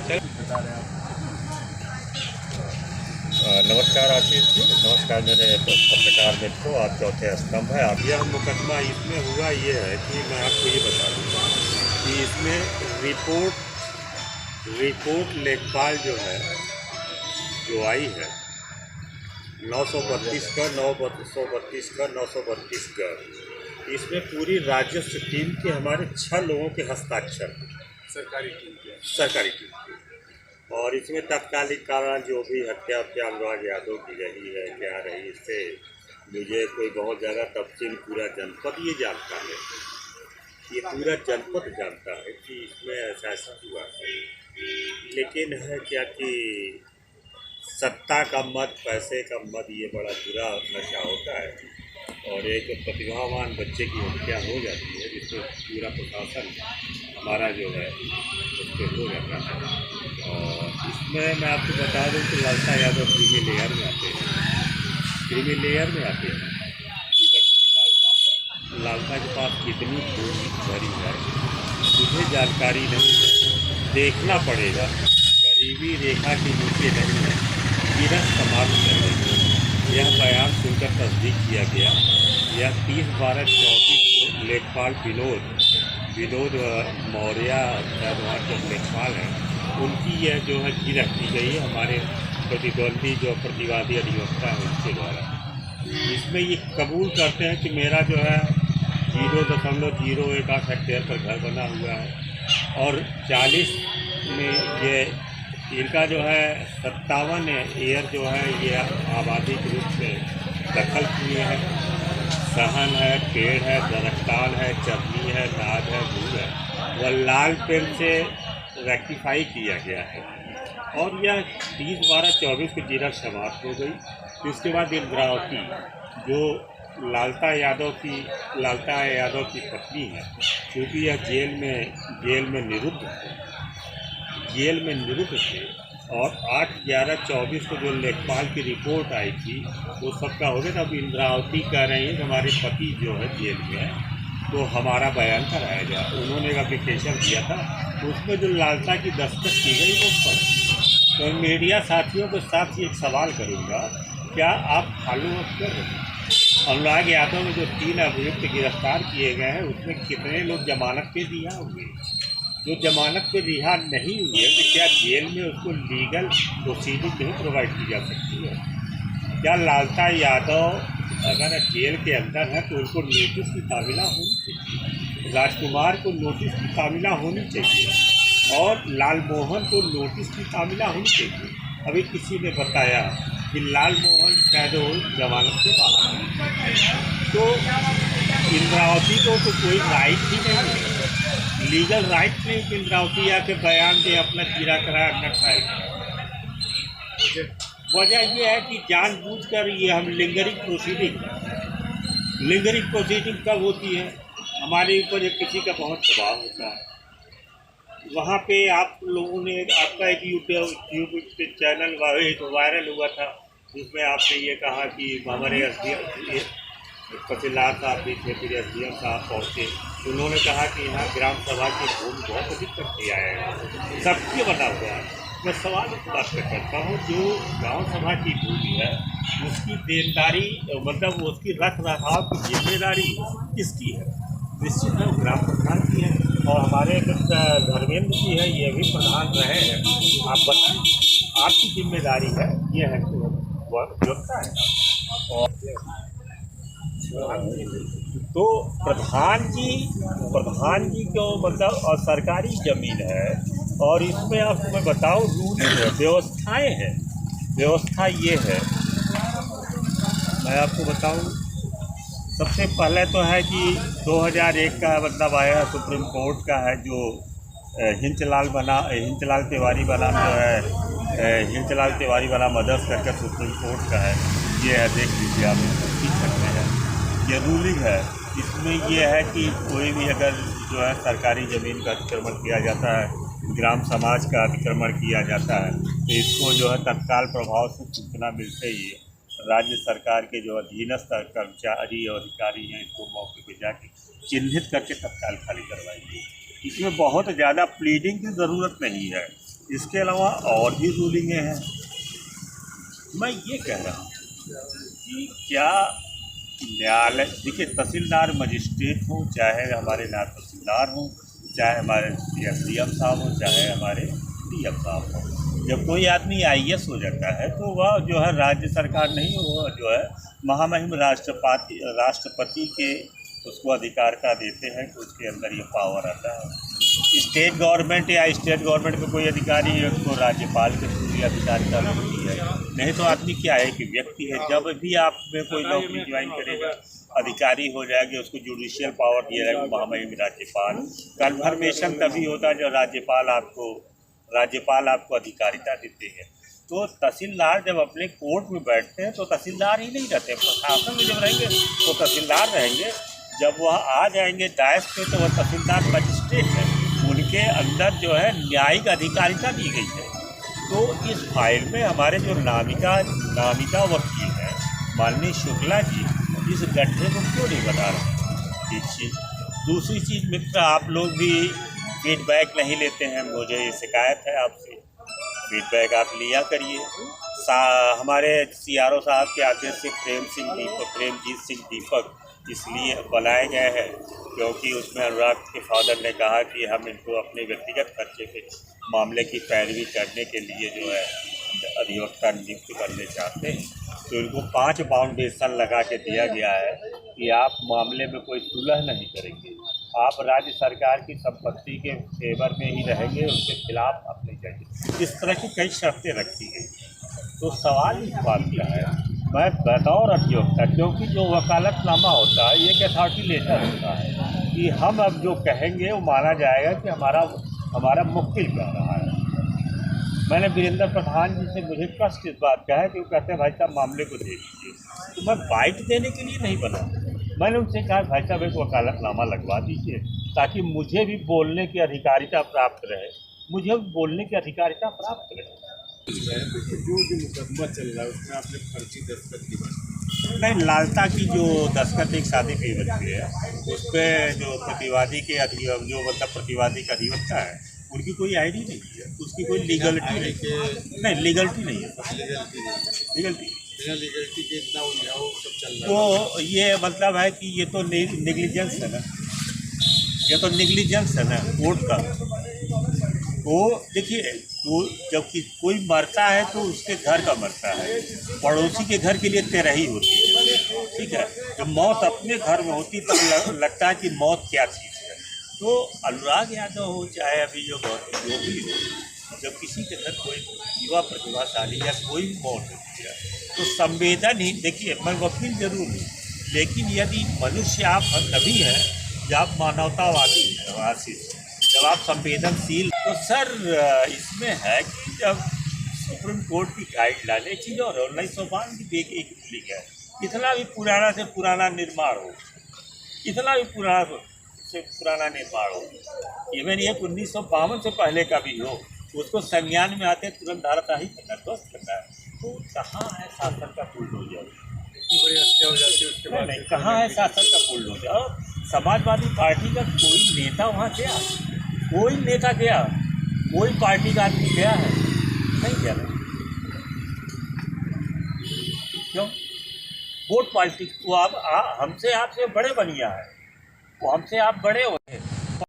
बता रहे हैं नमस्कार आशीष जी, नमस्कार मेरे पत्रकार मित्रों। आप चौथे स्तंभ है। आप यह मुकदमा इसमें हुआ ये है कि मैं आपको ये बता दूँ कि इसमें रिपोर्ट लेखपाल जो है, जो आई है 932 का 932 का 932 का, इसमें पूरी राजस्व टीम के हमारे 6 लोगों के हस्ताक्षर सरकारी टीम के। और इसमें तत्कालिक कारण जो भी हत्या अनुराग यादव की रही है, क्या रही, इससे मुझे कोई बहुत ज़्यादा तफसील पूरा जनपद ये जानता है, ये पूरा जनपद जानता है कि इसमें ऐसा हुआ है। लेकिन है क्या कि सत्ता का मद, पैसे का मद, ये बड़ा बुरा नशा होता है और एक प्रतिभावान बच्चे की हत्या हो जाती है जिससे पूरा प्रशासन हमारा जो है उस पर हो जाता है। और इसमें मैं आपको बता दूं कि लालता यादव क्रीमी लेयर में आते हैं, क्रीमी लेयर में आते हैं। लालता के पास कितनी पूंजी भरी है मुझे जानकारी नहीं है, देखना पड़ेगा। गरीबी रेखा के नीचे नहीं है, गिरफ्त समाप्त कर रही है। यह बयान सुनकर तस्दीक किया गया। यह 30/12/24 को लेखपाल विनोद मौर्य शायद वहाँ के लेखपाल हैं, उनकी यह जो है गिरफ्त की गई है हमारे प्रतिद्वंदी जो प्रतिवादी अधिवक्ता है उनके द्वारा। इसमें ये कबूल करते हैं कि मेरा जो है 0.018 हेक्टेयर पर घर बना हुआ है और 40 में ये इनका जो है 57 एयर जो है ये आबादी के रूप से दखल किए हैं। सहन है, पेड़ है, दरख्तान है, चटनी है, नाद है, भूल है, वह लाल पेन से रेक्टिफाई किया गया है। और यह 30/12/24 को गिरफ्त समाप्त हो गई। इसके बाद इंद्रावती जो लालता यादव की पत्नी है, क्योंकि यह जेल में निरुद्ध थे और 8/11/24 को जो लेखपाल की रिपोर्ट आई थी वो सबका हो गया। अब इंद्रावती कह रही है कि हमारे पति जो है जेल में है तो हमारा बयान कराया गया। उन्होंने एक एप्लीकेशन दिया था, तो उसमें जो लालता की दस्तखत की गई वो पर। तो मीडिया साथियों के साथ एक सवाल करूँगा, क्या आप फॉलो अप कर रहे हैं? अनुराग यादव में जो 3 अभियुक्त गिरफ्तार किए गए हैं उसमें कितने लोग जमानत पे रिहा हुए? जो जमानत पे रिहा नहीं हुए तो क्या जेल में उसको लीगल प्रोसीडिंग नहीं प्रोवाइड की जा सकती है? क्या लालता यादव अगर जेल के अंदर है तो उनको नोटिस की तामीला होनी चाहिए, राजकुमार को नोटिस की तामीला होनी चाहिए और लालमोहन को नोटिस की तामीला होनी चाहिए। अभी किसी ने बताया कि लालमोहन शायद जमानत से बाहर है, तो इंद्रावती को तो कोई राइट ही नहीं है, लीगल राइट नहीं कि इंद्रावती आके बयान दे अपना कीड़ा कराया न खाएगा। वजह यह है कि जानबूझकर ये हम लिंगरिंग प्रोसीडिंग कब होती है? हमारे ऊपर जब किसी का बहुत दबाव होता है। वहाँ पे आप लोगों ने आपका एक यूट्यूब चैनल वायरल हुआ था जिसमें आपने ये कहा कि हमारे तहसीलदार साहब भी थे, फिर SDM साहब पहुँचे, उन्होंने कहा कि यहाँ ग्राम सभा की भूमि बहुत अधिक तक किया है, सबके बना हुआ है। मैं सवाल इस बात पर करता हूँ, जो गांव सभा की भूमि है उसकी देनदारी मतलब उसकी रख रखाव की जिम्मेदारी किसकी है? निश्चित है ग्राम प्रधान की है। और हमारे धर्मेंद्र जी है, ये भी प्रधान रहे हैं। आप बताएं, आपकी जिम्मेदारी है, ये है योग्यता है। और तो प्रधान जी को मतलब और सरकारी ज़मीन है और इसमें आपको मैं बताऊँ रूलिंग है, व्यवस्थाएं हैं। व्यवस्था ये है, मैं आपको बताऊँ, सबसे पहले तो है कि 2001 का मतलब आया है सुप्रीम कोर्ट का है, जो हिंचलाल तिवारी बना मदद करके सुप्रीम कोर्ट का है। ये है, देख लीजिए, आप सीख सकते हैं। ये रूलिंग है। इसमें ये है कि कोई भी अगर जो है सरकारी ज़मीन का अतिक्रमण किया जाता है, ग्राम समाज का अतिक्रमण किया जाता है, तो इसको जो है तत्काल प्रभाव से सूचना मिलते ही राज्य सरकार के जो अधीनस्थ कर्मचारी और अधिकारी हैं इसको मौके पर जाके चिन्हित करके तत्काल खाली करवाएंगे। इसमें बहुत ज़्यादा प्लीडिंग की ज़रूरत नहीं है। इसके अलावा और भी रूलिंगें हैं। मैं ये कह रहा हूँ कि क्या न्यायालय, देखिए तहसीलदार मजिस्ट्रेट हों, चाहे हमारे नायब तहसीलदार हों, चाहे हमारे एसडीएम साहब हों, चाहे हमारे डीएम साहब हों, जब कोई आदमी आईएएस हो जाता है तो वह जो है राज्य सरकार नहीं, वह जो है महामहिम राष्ट्रपति के उसको अधिकारिता देते हैं कि उसके अंदर ये पावर आता है। स्टेट गवर्नमेंट या स्टेट गवर्नमेंट का कोई अधिकारी है उसको राज्यपाल के थ्रू अधिकारिता मिलती है। नहीं तो आदमी क्या है कि व्यक्ति है, जब भी आप में कोई नौकरी ज्वाइन करेगा, अधिकारी हो जाएगा, उसको जुडिशियल पावर दिया जाएगा महामहिम राज्यपाल। कन्फर्मेशन तभी होता है जब राज्यपाल आपको अधिकारिता देते हैं। तो तहसीलदार जब अपने कोर्ट में बैठते हैं तो तहसीलदार ही नहीं रहते, प्रशासन में जब रहेंगे तो तहसीलदार रहेंगे। जब वह आ जाएंगे डायस पे तो वह तहसीलदार मजिस्ट्रेट है, उनके अंदर जो है न्यायिक अधिकारिता दी गई है। तो इस फाइल में हमारे जो नामिका वकील हैं माननीय शुक्ला जी, इस गड्ढे को क्यों नहीं बता रहे? एक चीज़। दूसरी चीज़ मित्र, आप लोग भी फीडबैक नहीं लेते हैं, मुझे ये शिकायत है आपसे, फीडबैक आप लिया करिए। हमारे CRO साहब के आदेश से प्रेमजीत सिंह दीपक इसलिए बनाए गए हैं क्योंकि उसमें अनुराग के फादर ने कहा कि हम इनको अपने व्यक्तिगत खर्चे पे मामले की पैरवी करने के लिए जो है अधिवक्ता नियुक्त करने चाहते हैं। तो इनको 5 बाउंडेशन लगा के दिया गया है कि आप मामले में कोई सुलह नहीं करेंगे, आप राज्य सरकार की संपत्ति के फेवर में ही रहेंगे, उसके खिलाफ आप नहीं जाएंगे। इस तरह की कई शर्तें रखी गई। तो सवाल इस बात का है, मैं बतौर अधिवक्ता, क्योंकि जो वकालतनामा होता है ये एक अथॉरिटी लेटर होता है कि हम अब जो कहेंगे वो माना जाएगा कि हमारा मुक्तिल कह रहा है। मैंने वीरेंद्र प्रधान जी से मुझे कष्ट इस बात का है कि वो कहते हैं भाई साहब मामले को देख लीजिए, तो मैं बाइट देने के लिए नहीं बना। मैंने उनसे कहा भाई साहब एक वकालतनामा लगवा दीजिए ताकि मुझे भी बोलने की अधिकारिता प्राप्त रहे, जो मुकदमा चल रहा है उसमें आपने फर्जी दस्तखत की बात नहीं, लालता की जो दस्तखत एक शादी पे बच्चे है उस पर जो प्रतिवादी के प्रतिवादी का अधिवक्ता है उनकी कोई आईडी नहीं है, उसकी कोई लीगलिटी नहीं, लीगलिटी नहीं है, लीगलिटी के इतना उलझाव सब चल रहा है। तो ये मतलब है कि ये तो नेग्लिजेंस है ना, ये तो नेग्लिजेंस है ना कोर्ट का। तो देखिए, तो जब कोई मरता है तो उसके घर का मरता है, पड़ोसी के घर के लिए तेरही होती है, ठीक है। जब मौत अपने घर में होती तब लगता है कि मौत क्या चीज़ है। तो अनुराग यादव हो चाहे अभी जो भी हो, जब किसी के घर कोई युवा प्रतिभाशाली या कोई भी मौत होती है तो संवेदन ही, देखिए मैं वकील जरूर हूँ, लेकिन यदि मनुष्य आप तभी हैं जब आप मानवतावादी हैं, आशीष, जब आप संवेदनशील। तो सर इसमें है कि जब सुप्रीम कोर्ट की गाइडलाइन, एक चीज़ और 1952 की एक रूलिंग है, इतना भी पुराना से पुराना निर्माण हो, इतना भी पुराना से पुराना निर्माण हो, इवन ये 1952 से पहले का भी हो, उसको संज्ञान में आते तुरंत धाराशाही करना, ध्वस्त करना है। तो कहाँ है शासन का बुलडोजर? बड़ी हत्या हो जाती है उसके बाद नहीं, कहाँ है शासन का बुलडोजर? और समाजवादी पार्टी का कोई नेता वहाँ गया? कोई नेता गया? कोई पार्टी का आदमी गया है? नहीं गया ना। क्यों? Vote politics. वो आप हमसे आपसे बड़े बनिया है, वो हमसे आप बड़े हो गए।